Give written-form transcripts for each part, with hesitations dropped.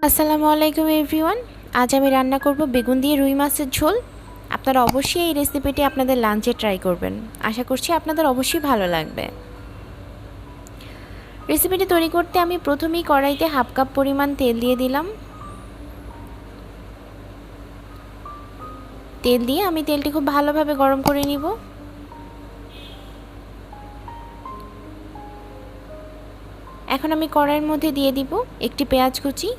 আসসালামু আলাইকুম এভরিওয়ান। আজ আমি রান্না করব বেগুন দিয়ে রুই মাছের ঝোল। আপনারা অবশ্যই এই রেসিপিটি আপনাদের লাঞ্চে ট্রাই করবেন। আশা করছি আপনাদের অবশ্যই ভালো লাগবে। রেসিপিটি তৈরি করতে আমি প্রথমেই কড়াইতে হাফ কাপ পরিমাণ তেল দিয়ে দিলাম। তেল দিয়ে আমি তেলটি খুব ভালোভাবে গরম করে নিব। এখন আমি কড়াইয়ের মধ্যে দিয়ে দিব একটি পেঁয়াজ কুচি।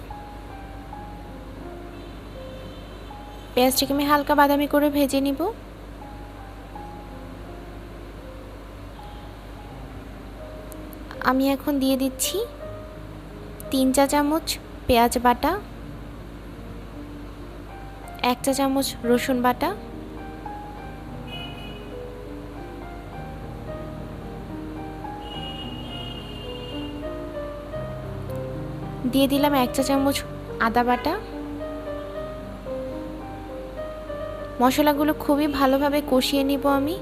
পেঁয়াজটাকে আমি হালকা বাদামি করে ভেজে নিব। আমি এখন দিয়ে দিচ্ছি 3 চা চামচ পেঁয়াজ বাটা, 1 চা চামচ রসুন বাটা, দিয়ে দিলাম 1 চা চামচ আদা বাটা। মশলাগুলো খুবই ভালোভাবে কষিয়ে নিব আমি।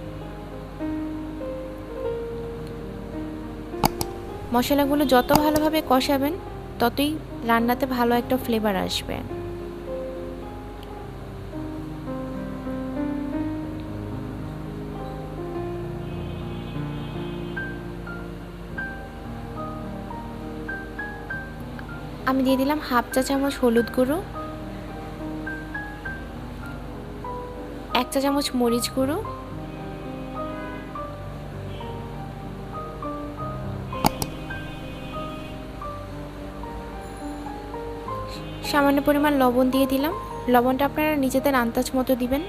মশলাগুলো যত ভালোভাবে কষাবেন ততই রান্নাতে ভালো একটা ফ্লেভার আসবে। আমি দিয়ে দিলাম হাফ চা চামচ হলুদ গুঁড়ো, 1 চা চামচ মরিচ গুঁড়ো, সামান্য পরিমাণ লবণ দিয়ে দিলাম। লবণটা আপনারা নিজেদের আন্দাজ মতো দিবেন।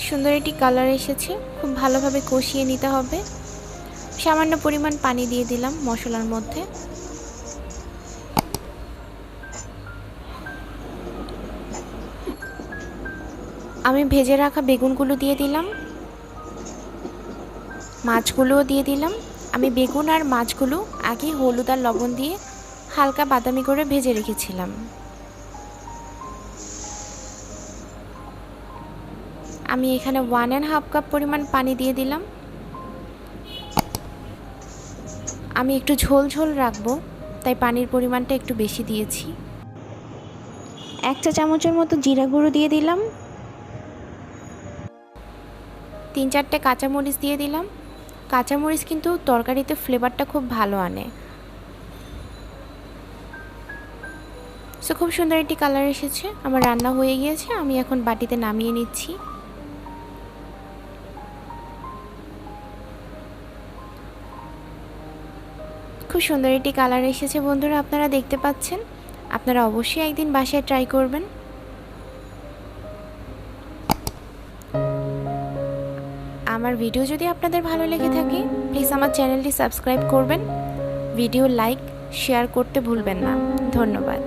সুন্দর একটি কালার এসেছে, খুব ভালোভাবে কষিয়ে নিতে হবে। সামান্য পরিমাণ পানি দিয়ে দিলাম মশলার মধ্যে। আমি ভেজে রাখা বেগুনগুলো দিয়ে দিলাম, মাছগুলোও দিয়ে দিলাম। আমি বেগুন আর মাছগুলো আগে হলুদ আর লবণ দিয়ে হালকা বাদামি করে ভেজে রেখেছিলাম। আমি এখানে 1.5 কাপ পরিমাণ পানি দিয়ে দিলাম। আমি একটু ঝোল ঝোল রাখবো, তাই পানির পরিমাণটা একটু বেশি দিয়েছি। 1 চা চামচের মতো জিরা গুঁড়ো দিয়ে দিলাম। 3-4টে কাঁচামরিচ দিয়ে দিলাম। কাঁচামরিচ কিন্তু তরকারিতে ফ্লেভারটা খুব ভালো আনে। সো খুব সুন্দর একটি কালার এসেছে। আমার রান্না হয়ে গিয়েছে, আমি এখন বাটিতে নামিয়ে নিচ্ছি। খুব সুন্দর একটি কালার এসেছে বন্ধুরা, আপনারা দেখতে পাচ্ছেন। আপনারা অবশ্যই একদিন বাসায় ট্রাই করবেন। আমার ভিডিও যদি আপনাদের ভালো লেগে থাকে প্লিজ আমার চ্যানেলটি সাবস্ক্রাইব করবেন। ভিডিও লাইক শেয়ার করতে ভুলবেন না। ধন্যবাদ।